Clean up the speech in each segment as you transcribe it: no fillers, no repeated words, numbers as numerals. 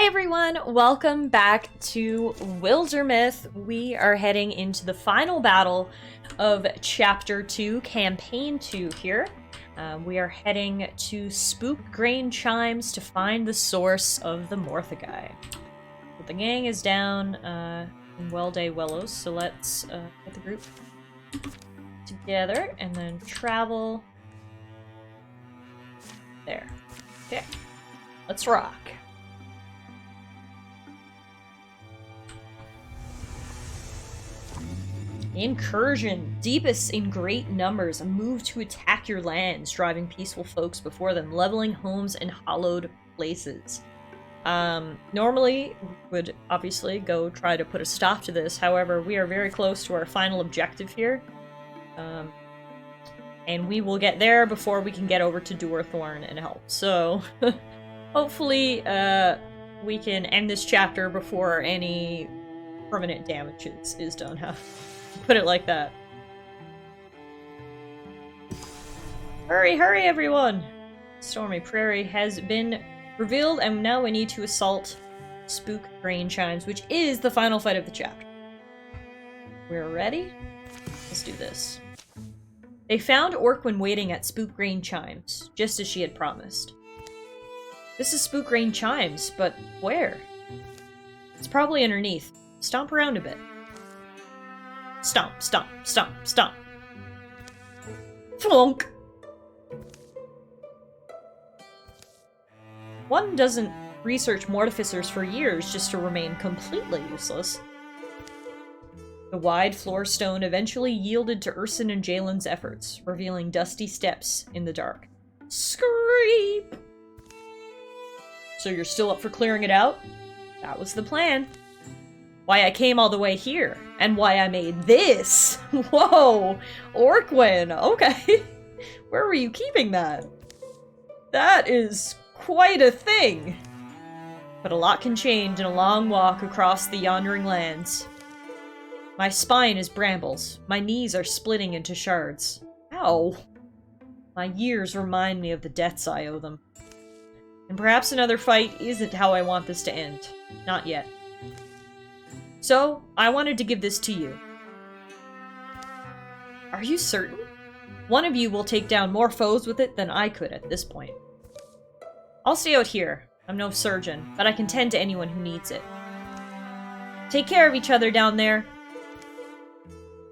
everyone, welcome back to Wildermyth. We are heading into the final battle of Chapter 2, Campaign 2 here. We are heading to Spook Grain Chimes to find the source of the Morthagai. But the gang is down in Welday Wellows, so let's get the group together and then travel there. Okay, let's rock. Incursion. Deepest in great numbers. A move to attack your lands, driving peaceful folks before them, leveling homes and hollowed places. Normally, we would obviously go try to put a stop to this. However, we are very close to our final objective here. And we will get there before we can get over to Duerthorn and help. So, hopefully, we can end this chapter before any permanent damage is done. Put it like that. Hurry, hurry, everyone! Stormy Prairie has been revealed, and now we need to assault Spook Grain Chimes, which is the final fight of the chapter. We're ready? Let's do this. They found Orquin waiting at Spook Grain Chimes, just as she had promised. This is Spook Grain Chimes, but where? It's probably underneath. Stomp around a bit. Stomp, stomp, stomp, stomp. Flunk! One doesn't research mortificers for years just to remain completely useless. The wide floor stone eventually yielded to Urson and Jalen's efforts, revealing dusty steps in the dark. Screep! So you're still up for clearing it out? That was the plan. Why I came all the way here, and why I made this! Whoa! Orquin! Okay. Where were you keeping that? That is quite a thing! But a lot can change in a long walk across the yondering lands. My spine is brambles. My knees are splitting into shards. Ow! My years remind me of the debts I owe them. And perhaps another fight isn't how I want this to end. Not yet. So, I wanted to give this to you. Are you certain? One of you will take down more foes with it than I could at this point. I'll stay out here. I'm no surgeon, but I can tend to anyone who needs it. Take care of each other down there.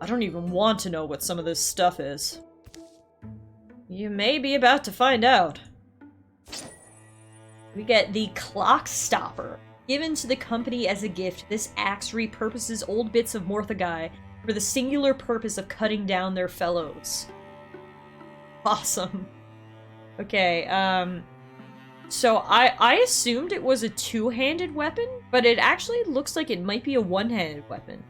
I don't even want to know what some of this stuff is. You may be about to find out. We get the Clock Stopper. Given to the company as a gift, this axe repurposes old bits of Morthagai for the singular purpose of cutting down their fellows. Awesome. Okay, so I assumed it was a two-handed weapon, but it actually looks like it might be a one-handed weapon.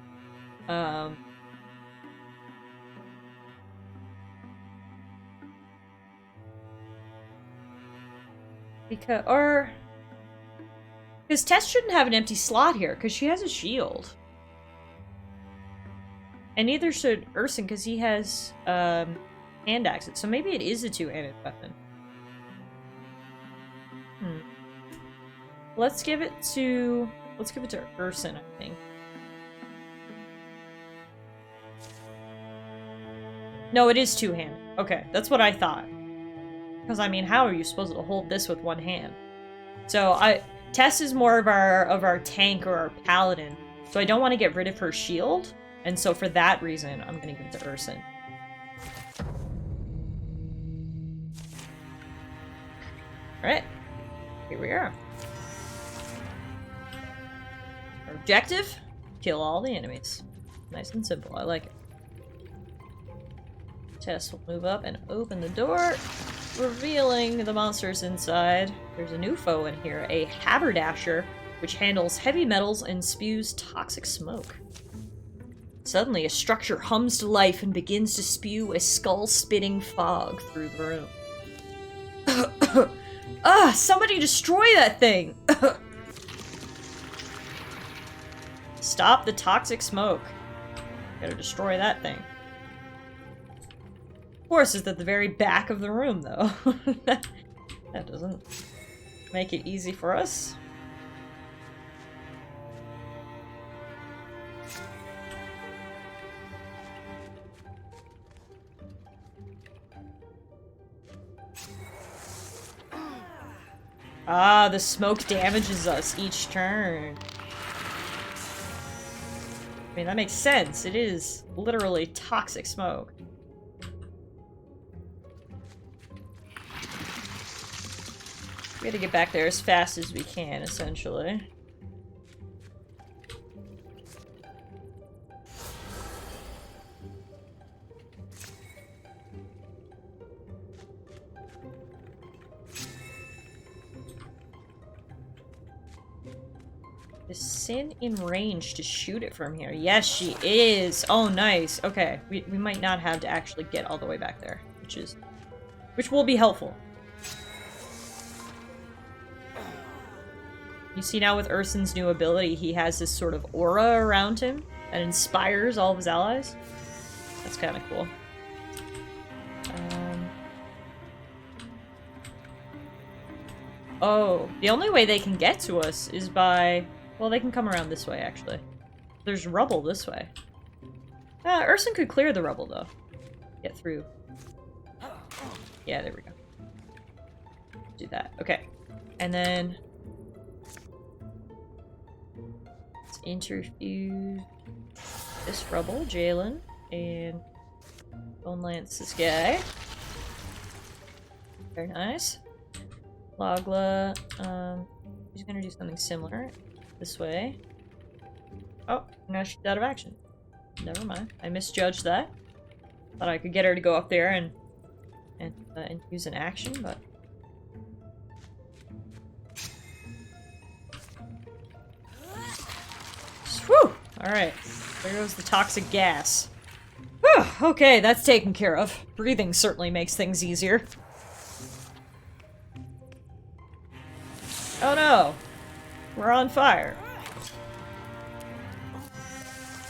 Because Tess shouldn't have an empty slot here, because she has a shield. And neither should Urson, because he has, hand axes. So maybe it is a two-handed weapon. Let's give it to Urson, I think. No, it is two-handed. Okay, that's what I thought. Because, I mean, how are you supposed to hold this with one hand? So, Tess is more of our tank or our paladin, so I don't want to get rid of her shield, and so for that reason, I'm gonna give it to Urson. Alright, here we are. Our objective? Kill all the enemies. Nice and simple, I like it. Tess will move up and open the door, revealing the monsters inside. There's a new foe in here, a haberdasher, which handles heavy metals and spews toxic smoke. Suddenly, a structure hums to life and begins to spew a skull-spitting fog through the room. Somebody destroy that thing! Stop the toxic smoke. Gotta destroy that thing. Of course, it's at the very back of the room, though. That doesn't make it easy for us. Ah, the smoke damages us each turn. I mean, that makes sense. It is literally toxic smoke. We gotta get back there as fast as we can, essentially. Is Sin in range to shoot it from here? Yes, she is. Oh, nice. Okay, we might not have to actually get all the way back there, which will be helpful. You see now with Ursin's new ability, he has this sort of aura around him that inspires all of his allies. That's kind of cool. Oh, the only way they can get to us is by... Well, they can come around this way, actually. There's rubble this way. Ursin could clear the rubble, though. Get through. Yeah, there we go. Do that. Okay. And then... let's interfuse this rubble, Jalen, and Bone Lance this guy. Very nice. Logla, he's gonna do something similar. This way. Oh, now she's out of action. Never mind. I misjudged that. Thought I could get her to go up there and use an action, but... Whew! Alright. There goes the toxic gas. Whew! Okay, that's taken care of. Breathing certainly makes things easier. Oh no! We're on fire.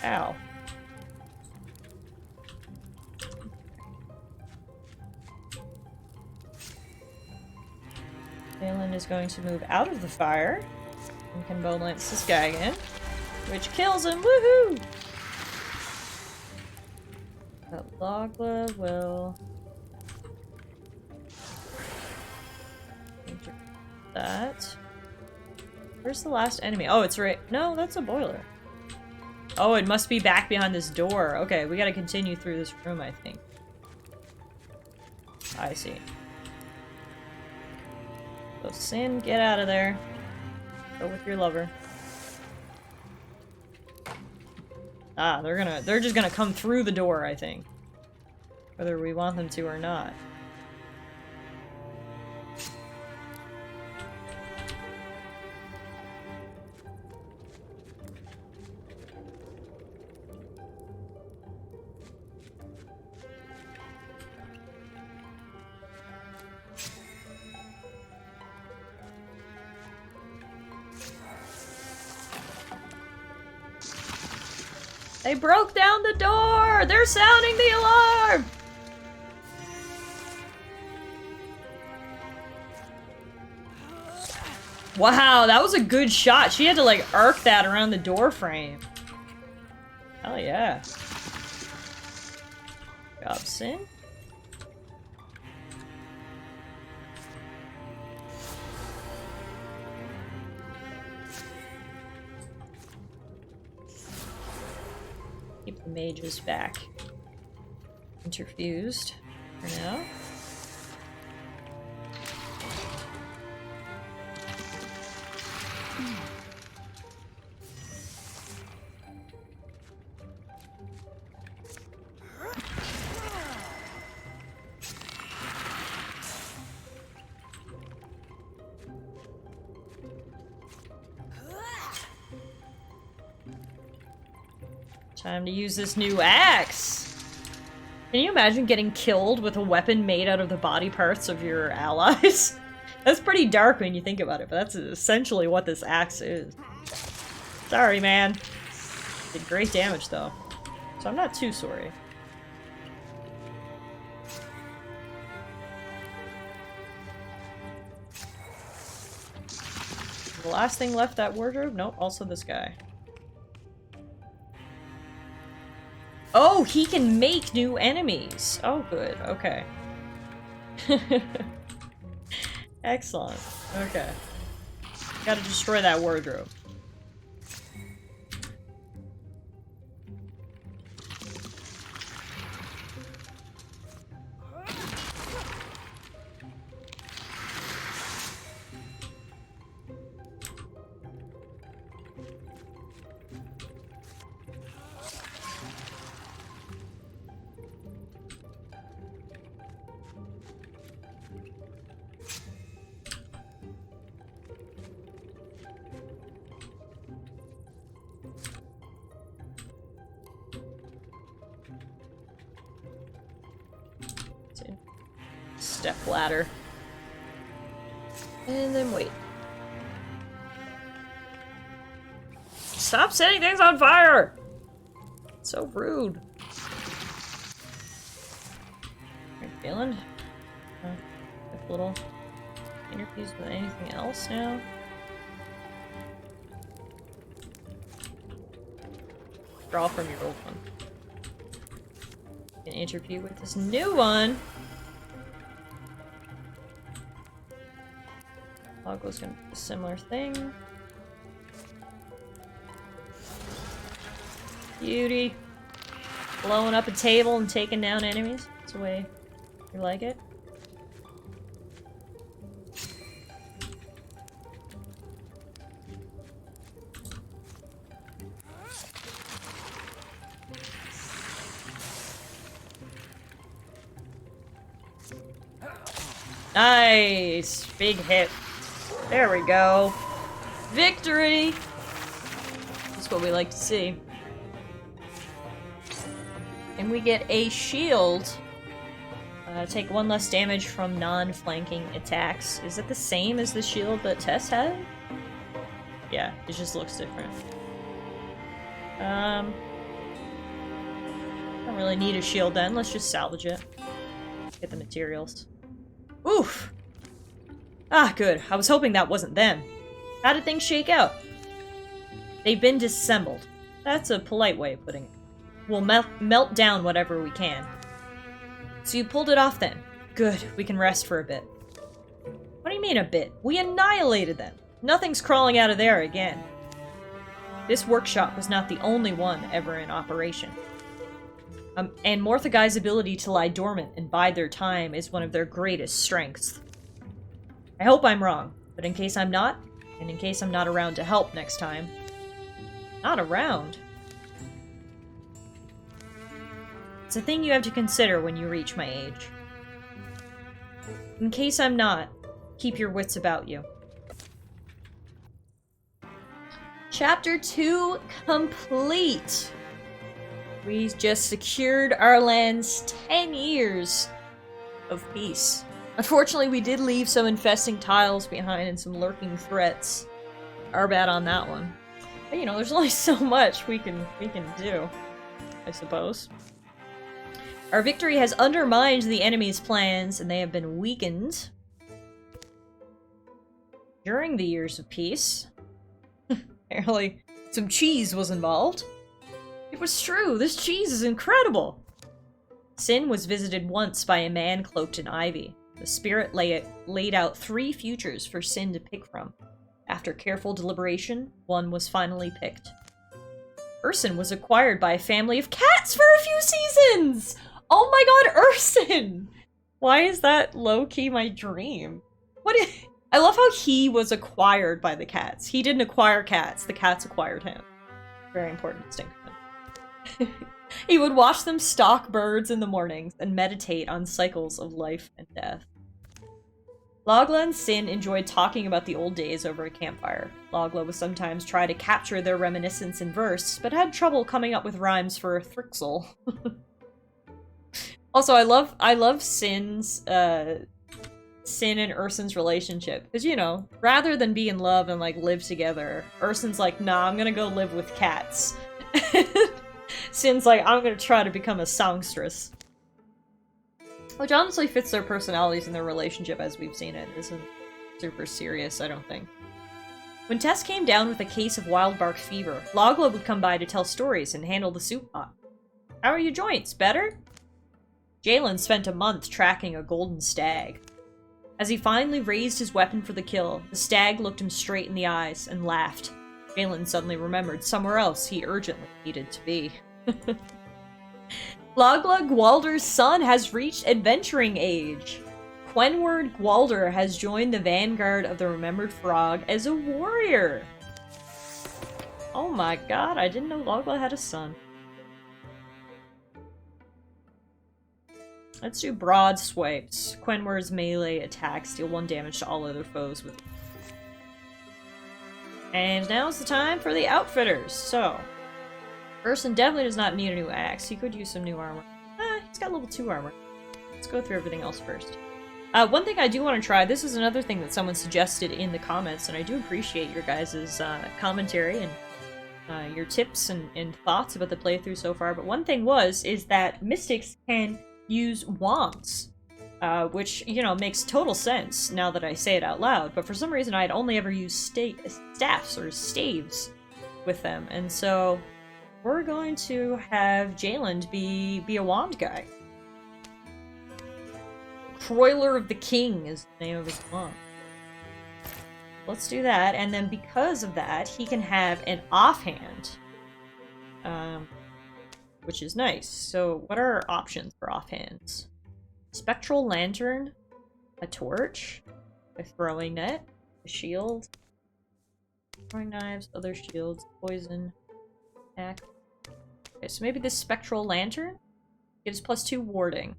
Ow. Balin is going to move out of the fire and can Bone Lance this guy again, which kills him. Woohoo! That Logla will enter that. Where's the last enemy? Oh, it's right. No, that's a boiler. Oh, it must be back behind this door. Okay, we gotta continue through this room, I think. I see. So, Sin, get out of there. Go with your lover. Ah, they're just gonna come through the door, I think. Whether we want them to or not. They broke down the door! They're sounding the alarm! Wow, that was a good shot. She had to, like, arc that around the door frame. Hell yeah. Good job, Sin. Keep the mages back. Interfused for now. Time to use this new axe! Can you imagine getting killed with a weapon made out of the body parts of your allies? That's pretty dark when you think about it, but that's essentially what this axe is. Sorry, man. Did great damage, though. So I'm not too sorry. The last thing left, that wardrobe? Nope, also this guy. Oh, he can make new enemies. Oh, good. Okay. Excellent. Okay. Gotta destroy that wardrobe. Step ladder. And then wait. Stop setting things on fire! So rude. Are you feeling? A little interviews with anything else now? Draw from your old one. An interview with this new one. Loggo's gonna do a similar thing. Beauty. Blowing up a table and taking down enemies. That's the way you like it. Nice! Big hit. There we go. Victory! That's what we like to see. And we get a shield. Take 1 less damage from non-flanking attacks. Is it the same as the shield that Tess had? Yeah, it just looks different. Don't really need a shield then. Let's just salvage it. Get the materials. Oof! Ah, good. I was hoping that wasn't them. How did things shake out? They've been disassembled. That's a polite way of putting it. We'll melt down whatever we can. So you pulled it off then. Good. We can rest for a bit. What do you mean a bit? We annihilated them. Nothing's crawling out of there again. This workshop was not the only one ever in operation. And Morthagai's ability to lie dormant and bide their time is one of their greatest strengths. I hope I'm wrong, but in case I'm not, and in case I'm not around to help next time... Not around? It's a thing you have to consider when you reach my age. In case I'm not, keep your wits about you. Chapter 2 complete! We just secured our land's 10 years of peace. Unfortunately, we did leave some infesting tiles behind and some lurking threats. Our bad on that one. But, you know, there's only so much we can do, I suppose. Our victory has undermined the enemy's plans, and they have been weakened. During the years of peace, apparently some cheese was involved. It was true, this cheese is incredible! Sin was visited once by a man cloaked in ivy. The spirit laid out 3 futures for Sin to pick from. After careful deliberation, one was finally picked. Urson was acquired by a family of cats for a few seasons! Oh my god, Urson! Why is that low-key my dream? I love how he was acquired by the cats. He didn't acquire cats, the cats acquired him. Very important distinction. He would watch them stalk birds in the mornings and meditate on cycles of life and death. Logla and Sin enjoyed talking about the old days over a campfire. Logla would sometimes try to capture their reminiscence in verse, but had trouble coming up with rhymes for Thrixel. Also, I love Sin's, Sin and Urson's relationship. Because, you know, rather than be in love and, like, live together, Urson's like, nah, I'm gonna go live with cats. Sin's like, I'm gonna try to become a songstress. Which honestly fits their personalities and their relationship as we've seen it. Isn't super serious, I don't think. When Tess came down with a case of wild bark fever, Logla would come by to tell stories and handle the soup pot. How are your joints? Better? Jalen spent a month tracking a golden stag. As he finally raised his weapon for the kill, the stag looked him straight in the eyes and laughed. Jalen suddenly remembered somewhere else he urgently needed to be. Logla Gwalder's son has reached adventuring age. Quenward Gwalder has joined the vanguard of the Remembered Frog as a warrior. Oh my god, I didn't know Logla had a son. Let's do broad swipes. Quenward's melee attacks deal 1 damage to all other foes with. And now's the time for the outfitters. So, Urson definitely does not need a new axe. He could use some new armor. He's got level 2 armor. Let's go through everything else first. One thing I do want to try, this is another thing that someone suggested in the comments, and I do appreciate your guys' commentary and your tips and thoughts about the playthrough so far, but one thing is that Mystics can use wands, which, you know, makes total sense now that I say it out loud, but for some reason I'd only ever used staffs or staves with them, and so we're going to have Jalen be a wand guy. Croiler of the King is the name of his wand. Let's do that, and then because of that, he can have an offhand, which is nice. So what are our options for offhands? Spectral Lantern, a torch, a throwing net, a shield, throwing knives, other shields, poison, attack. Okay, so maybe this Spectral Lantern gives +2 warding.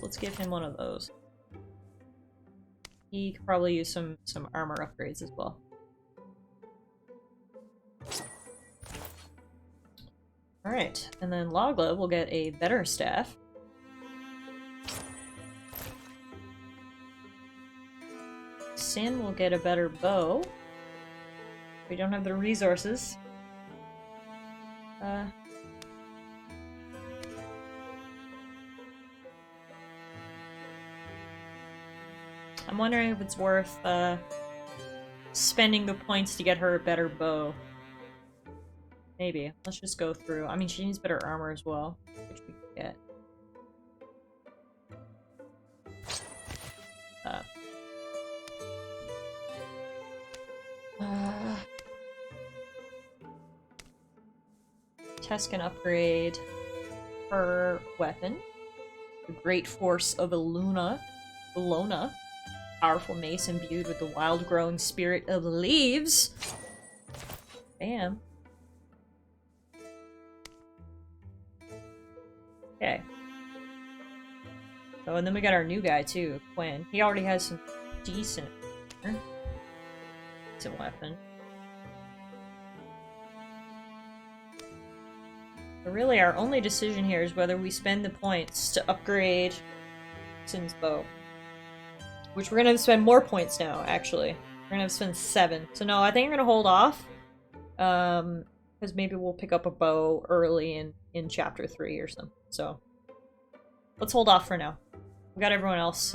Let's give him one of those. He could probably use some armor upgrades as well. Alright, and then Logla will get a better staff. Sin will get a better bow. We don't have the resources. I'm wondering if it's worth spending the points to get her a better bow. Maybe. Let's just go through. I mean, she needs better armor as well, which we can get. Tess can upgrade her weapon. The Great Force of Ilona. Powerful mace imbued with the wild growing spirit of leaves. Bam. Okay. Oh, and then we got our new guy too, Quinn. He already has some decent weapon. But really, our only decision here is whether we spend the points to upgrade Sin's bow. Which we're gonna have to spend more points now, actually. We're gonna have to spend 7. So no, I think I'm gonna hold off. Because maybe we'll pick up a bow early in chapter 3 or something. So let's hold off for now. We got everyone else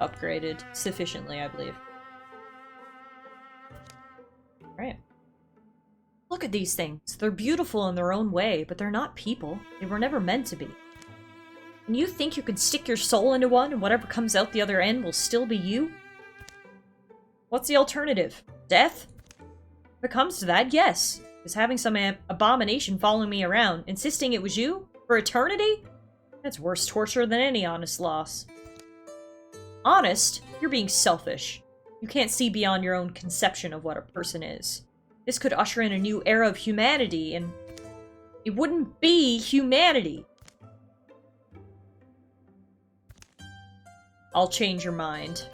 upgraded sufficiently, I believe. Alright. Look at these things. They're beautiful in their own way, but they're not people. They were never meant to be. And you think you can stick your soul into one and whatever comes out the other end will still be you? What's the alternative? Death? If it comes to that, yes. Is having some abomination following me around, insisting it was you? For eternity? That's worse torture than any honest loss. Honest? You're being selfish. You can't see beyond your own conception of what a person is. This could usher in a new era of humanity, and it wouldn't be humanity. I'll change your mind.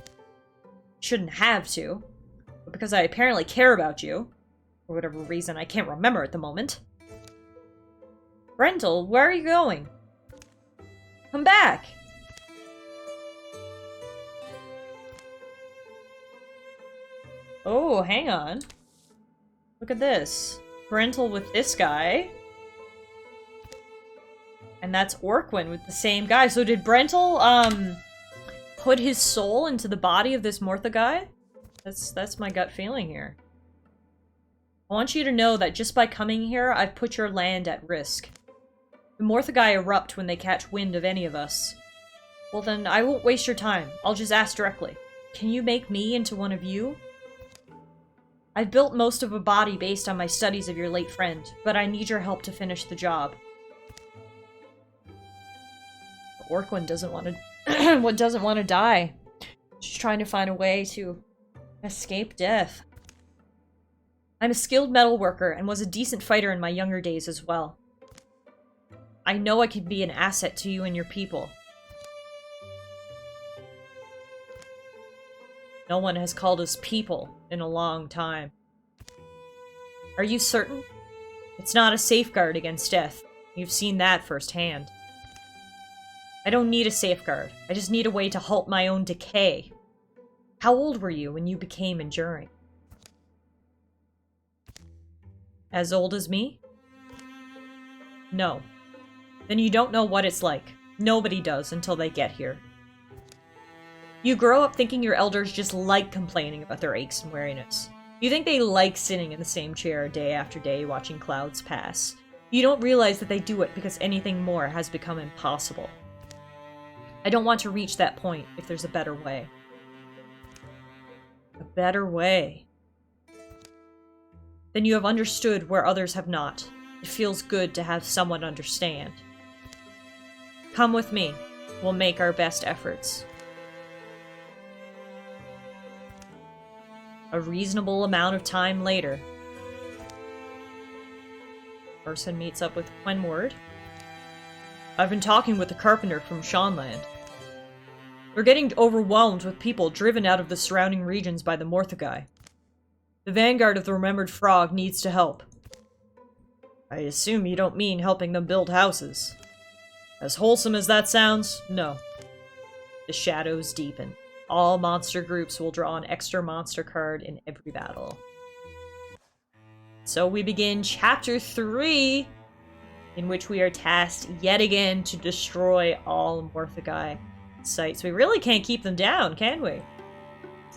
Shouldn't have to, but because I apparently care about you, for whatever reason I can't remember at the moment. Brentel, where are you going? Come back! Oh, hang on. Look at this. Brentel with this guy. And that's Orquin with the same guy. So did Brentel, put his soul into the body of this Mortha guy? That's my gut feeling here. I want you to know that just by coming here, I've put your land at risk. The Mortha guy erupt when they catch wind of any of us. Well then, I won't waste your time. I'll just ask directly. Can you make me into one of you? I've built most of a body based on my studies of your late friend, but I need your help to finish the job. The orc one doesn't want to doesn't want to die. She's trying to find a way to escape death. I'm a skilled metal worker and was a decent fighter in my younger days as well. I know I can be an asset to you and your people. No one has called us people in a long time. Are you certain? It's not a safeguard against death. You've seen that firsthand. I don't need a safeguard. I just need a way to halt my own decay. How old were you when you became enduring? As old as me? No. Then you don't know what it's like. Nobody does until they get here. You grow up thinking your elders just like complaining about their aches and weariness. You think they like sitting in the same chair day after day watching clouds pass. You don't realize that they do it because anything more has become impossible. I don't want to reach that point if there's a better way. A better way. Then you have understood where others have not. It feels good to have someone understand. Come with me. We'll make our best efforts. A reasonable amount of time later. Person meets up with Quenward. I've been talking with the carpenter from Seanland. We're getting overwhelmed with people driven out of the surrounding regions by the Morthagai. The vanguard of the Remembered Frog needs to help. I assume you don't mean helping them build houses. As wholesome as that sounds, no. The shadows deepen. All monster groups will draw an extra monster card in every battle. So we begin Chapter 3, in which we are tasked yet again to destroy all Morthagai sites. We really can't keep them down, can we?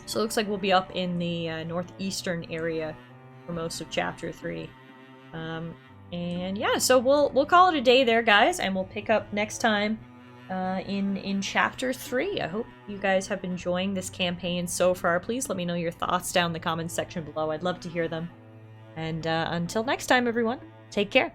So it looks like we'll be up in the northeastern area for most of Chapter 3. And yeah, so we'll call it a day there, guys, and we'll pick up next time in Chapter 3. I hope you guys have been enjoying this campaign so far. Please let me know your thoughts down in the comments section below. I'd love to hear them. And until next time, everyone, take care.